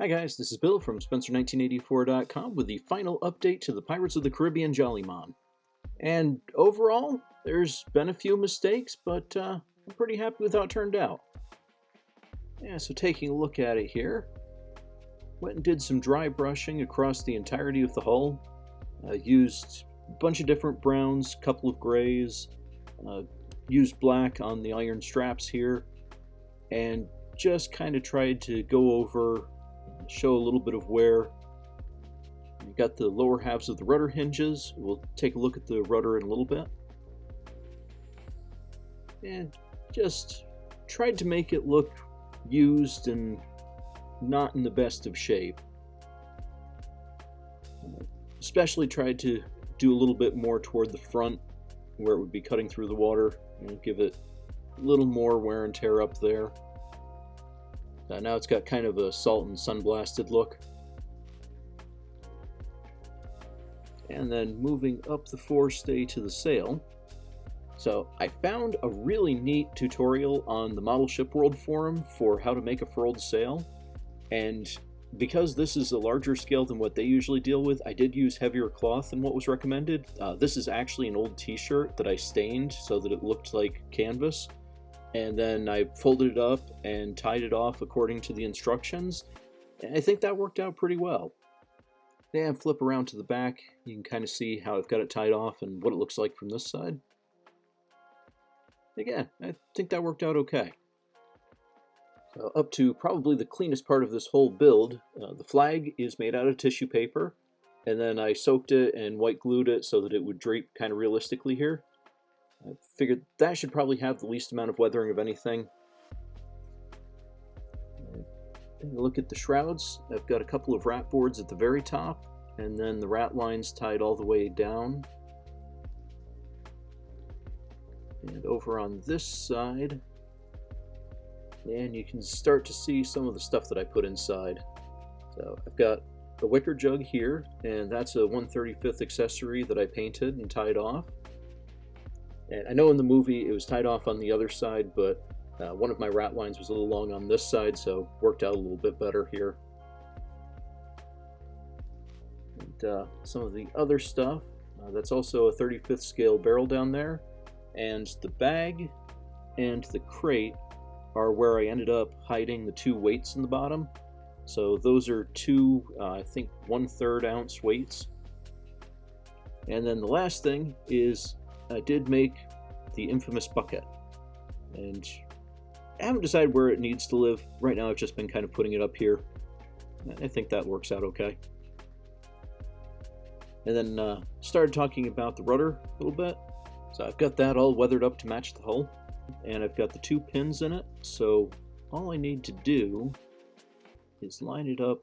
Hi guys, this is Bill from Spencer1984.com with the final update to the Pirates of the Caribbean Jollymon. And overall, there's been a few mistakes, but I'm pretty happy with how it turned out. Yeah, so taking a look at it here, went and did some dry brushing across the entirety of the hull. Used a bunch of different browns, a couple of grays, used black on the iron straps here, and just kind of tried to go over, show a little bit of wear. You got the lower halves of the rudder hinges. We'll take a look at the rudder in a little bit. And just tried to make it look used and not in the best of shape. Especially tried to do a little bit more toward the front where it would be cutting through the water and give it a little more wear and tear up there. Now it's got kind of a salt and sun-blasted look. And then moving up the forestay to the sail. So I found a really neat tutorial on the Model Ship World forum for how to make a furled sail. And because this is a larger scale than what they usually deal with, I did use heavier cloth than what was recommended. This is actually an old t-shirt that I stained so that it looked like canvas. And then I folded it up and tied it off according to the instructions. And I think that worked out pretty well. Then flip around to the back. You can kind of see how I've got it tied off and what it looks like from this side. Again, I think that worked out okay. So up to probably the cleanest part of this whole build. The flag is made out of tissue paper. And then I soaked it and white glued it so that it would drape kind of realistically here. I figured that should probably have the least amount of weathering of anything. Taking a look at the shrouds, I've got a couple of rat boards at the very top, and then the rat lines tied all the way down. And over on this side, and you can start to see some of the stuff that I put inside. So I've got a wicker jug here, and that's a 1/35 accessory that I painted and tied off. And I know in the movie it was tied off on the other side, but one of my rat lines was a little long on this side, so worked out a little bit better here. And some of the other stuff, that's also a 35th scale barrel down there. And the bag and the crate are where I ended up hiding the two weights in the bottom. So those are two, I think 1/3 ounce weights. And then the last thing is I did make the infamous bucket, and I haven't decided where it needs to live. Right now I've just been kind of putting it up here. I think that works out okay. And then started talking about the rudder a little bit. So I've got that all weathered up to match the hull, and I've got the two pins in it, so all I need to do is line it up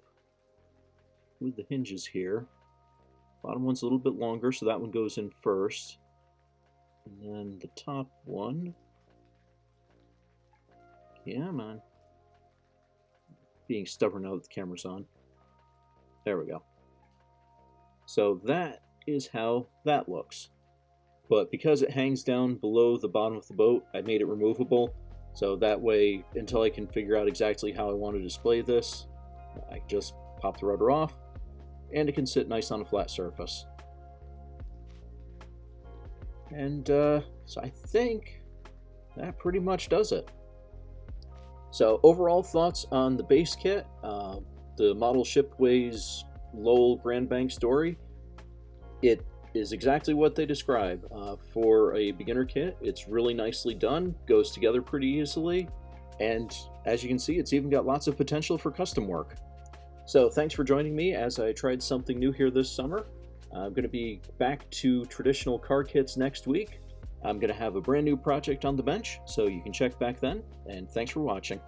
with the hinges here. Bottom one's a little bit longer, so that one goes in first. And then the top one, yeah, man, being stubborn now that the camera's on. There we go. So that is how that looks. But because it hangs down below the bottom of the boat, I made it removable. So that way, until I can figure out exactly how I want to display this, I can just pop the rudder off, and it can sit nice on a flat surface. And so I think that pretty much does it. So overall thoughts on the base kit. The model ship weighs Lowell Grand Banks Dory. It is exactly what they describe. For a beginner kit, it's really nicely done, goes together pretty easily, and as you can see, it's even got lots of potential for custom work. So thanks for joining me as I tried something new here this summer. I'm going to be back to traditional car kits next week. I'm going to have a brand new project on the bench, so you can check back then, and thanks for watching.